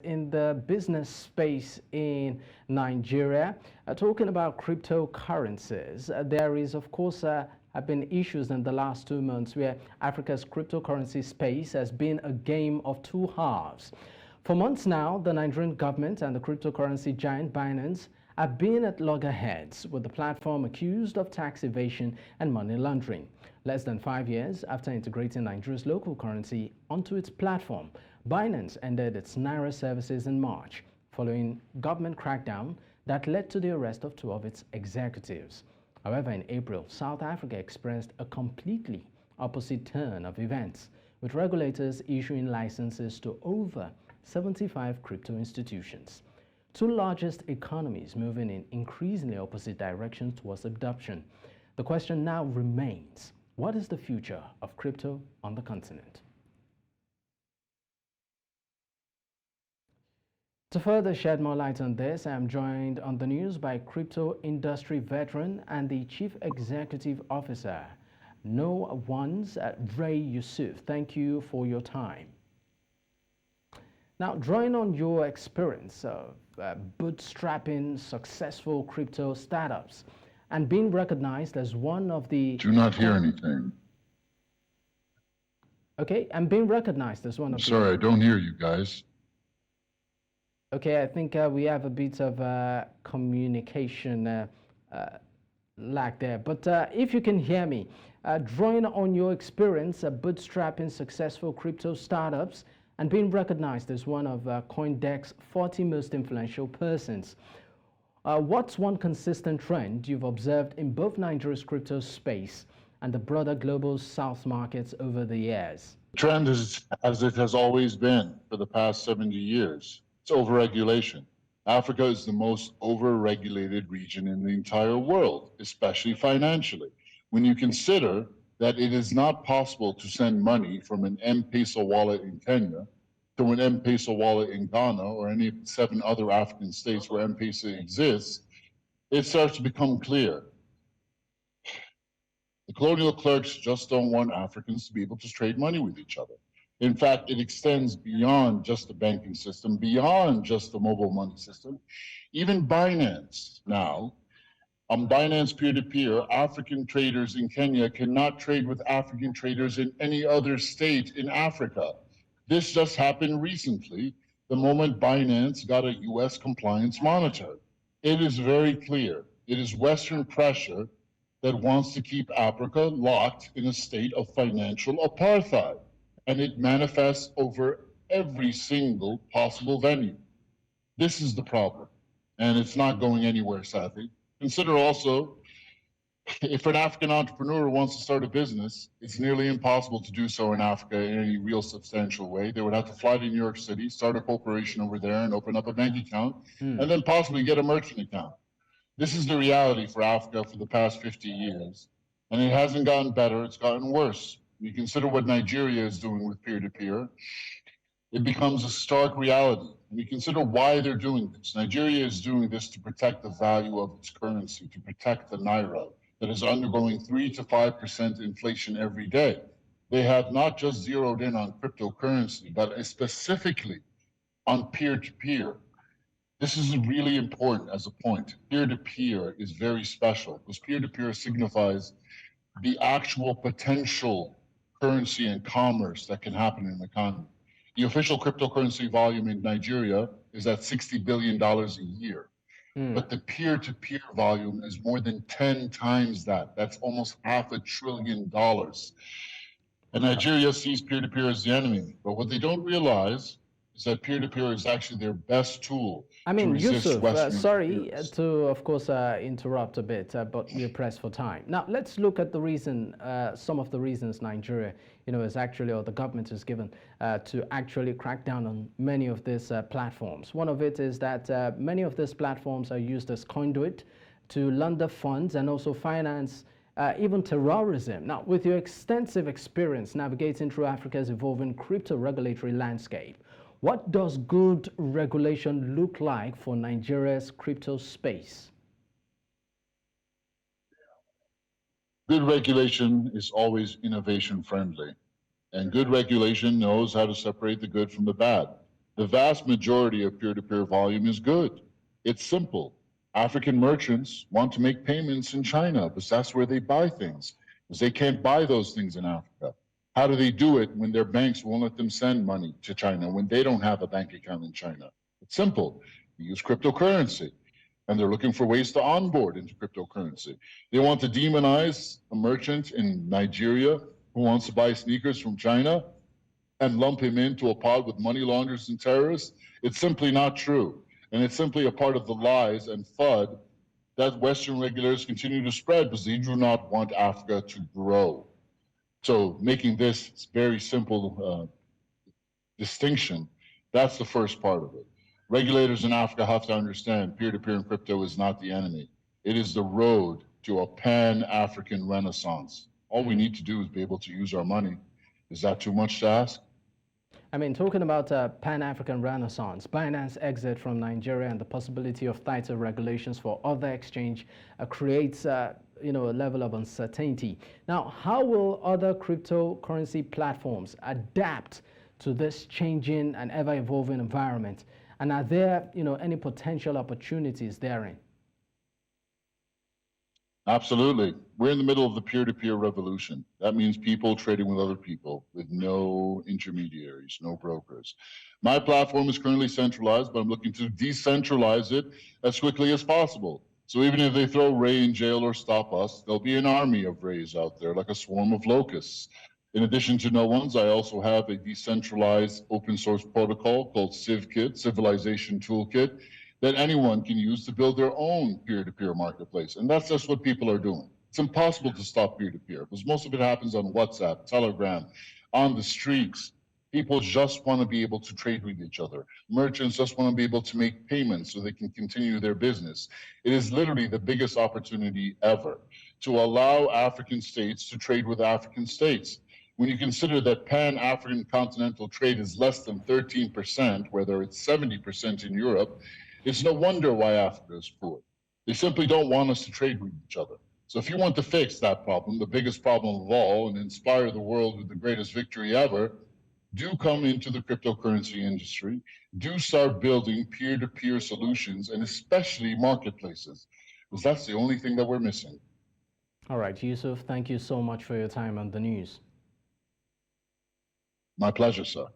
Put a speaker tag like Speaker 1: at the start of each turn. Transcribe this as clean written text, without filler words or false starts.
Speaker 1: In the business space in Nigeria, talking about cryptocurrencies, there is, of course, have been issues in the last 2 months where Africa's cryptocurrency space has been a game of two halves. For months now, the Nigerian government and the cryptocurrency giant Binance have been at loggerheads, with the platform accused of tax evasion and money laundering. Less than 5 years after integrating Nigeria's local currency onto its platform, Binance ended its Naira services in March, following government crackdown that led to the arrest of 2 of its executives. However, in April, South Africa experienced a completely opposite turn of events, with regulators issuing licenses to over 75 crypto institutions. 2 largest economies moving in increasingly opposite directions towards adoption. The question now remains, what is the future of crypto on the continent? To further shed more light on this, I am joined on the news by crypto industry veteran and the Chief Executive Officer, No One's Ray Youssef. Thank you for your time. Now, drawing on your experience of bootstrapping successful crypto startups and being recognized as one of the...
Speaker 2: Do not hear anything.
Speaker 1: Okay, and being recognized as one of the...
Speaker 2: Sorry, I don't hear you guys.
Speaker 1: Okay, I think we have a bit of communication lack there. But if you can hear me, drawing on your experience bootstrapping successful crypto startups and being recognized as one of CoinDeck's 40 most influential persons, what's one consistent trend you've observed in both Nigeria's crypto space and the broader global South markets over the years?
Speaker 2: The trend is as it has always been for the past 70 years. It's overregulation. Africa is the most overregulated region in the entire world, especially financially. When you consider that it is not possible to send money from an M-Pesa wallet in Kenya to an M-Pesa wallet in Ghana or any 7 other African states where M-Pesa exists, it starts to become clear. The colonial clerks just don't want Africans to be able to trade money with each other. In fact, it extends beyond just the banking system, beyond just the mobile money system. Even Binance now, Binance peer-to-peer, African traders in Kenya cannot trade with African traders in any other state in Africa. This just happened recently, the moment Binance got a US compliance monitor. It is very clear. It is Western pressure that wants to keep Africa locked in a state of financial apartheid. And it manifests over every single possible venue. This is the problem, and it's not going anywhere, sadly. Consider also, if an African entrepreneur wants to start a business, it's nearly impossible to do so in Africa in any real substantial way. They would have to fly to New York City, start a corporation over there, and open up a bank account, and then possibly get a merchant account. This is the reality for Africa for the past 50 years, and it hasn't gotten better, it's gotten worse. You consider what Nigeria is doing with peer-to-peer, it becomes a stark reality. And you consider why they're doing this. Nigeria is doing this to protect the value of its currency, to protect the Naira that is undergoing 3 to 5% inflation every day. They have not just zeroed in on cryptocurrency, but specifically on peer-to-peer. This is really important as a point. Peer-to-peer is very special because peer-to-peer signifies the actual potential currency and commerce that can happen in the economy. The official cryptocurrency volume in Nigeria is at $60 billion a year. But the peer-to-peer volume is more than 10 times that. That's almost $500 billion. And Nigeria sees peer-to-peer as the enemy. But what they don't realize is that peer-to-peer is actually their best tool.
Speaker 1: I mean, Yusuf, sorry
Speaker 2: peers.
Speaker 1: to, of course, interrupt a bit, but we're pressed for time. Now, let's look at the reason, some of the reasons Nigeria, is actually, or the government is given to actually crack down on many of these platforms. One of it is that many of these platforms are used as conduit to launder funds and also finance even terrorism. Now, with your extensive experience navigating through Africa's evolving crypto regulatory landscape, what does good regulation look like for Nigeria's crypto space?
Speaker 2: Good regulation is always innovation friendly, and good regulation knows how to separate the good from the bad. The vast majority of peer-to-peer volume is good. It's simple. African merchants want to make payments in China because that's where they buy things, because they can't buy those things in Africa. How do they do it when their banks won't let them send money to China, when they don't have a bank account in China? It's simple. They use cryptocurrency, and they're looking for ways to onboard into cryptocurrency. They want to demonize a merchant in Nigeria who wants to buy sneakers from China and lump him into a pod with money launderers and terrorists. It's simply not true. And it's simply a part of the lies and FUD that Western regulators continue to spread because they do not want Africa to grow. So making this very simple distinction, that's the first part of it. Regulators in Africa have to understand peer-to-peer and crypto is not the enemy. It is the road to a pan-African renaissance. All we need to do is be able to use our money. Is that too much to ask?
Speaker 1: I mean, talking about Pan-African Renaissance, Binance exit from Nigeria and the possibility of tighter regulations for other exchange creates a level of uncertainty. Now, how will other cryptocurrency platforms adapt to this changing and ever-evolving environment? And are there, any potential opportunities therein?
Speaker 2: Absolutely. We're in the middle of the peer-to-peer revolution. That means people trading with other people with no intermediaries, no brokers. My platform is currently centralized, but I'm looking to decentralize it as quickly as possible. So even if they throw Ray in jail or stop us, there'll be an army of Rays out there, like a swarm of locusts. In addition to no ones, I also have a decentralized open source protocol called CivKit, Civilization Toolkit, that anyone can use to build their own peer-to-peer marketplace. And that's just what people are doing. It's impossible to stop peer-to-peer because most of it happens on WhatsApp, Telegram, on the streets. People just want to be able to trade with each other. Merchants just want to be able to make payments so they can continue their business. It is literally the biggest opportunity ever to allow African states to trade with African states. When you consider that pan-African continental trade is less than 13%, whether it's 70% in Europe, it's no wonder why Africa is poor. They simply don't want us to trade with each other. So if you want to fix that problem, the biggest problem of all, and inspire the world with the greatest victory ever, do come into the cryptocurrency industry, do start building peer-to-peer solutions, and especially marketplaces, because that's the only thing that we're missing.
Speaker 1: All right, Youssef, thank you so much for your time on the news.
Speaker 2: My pleasure, sir.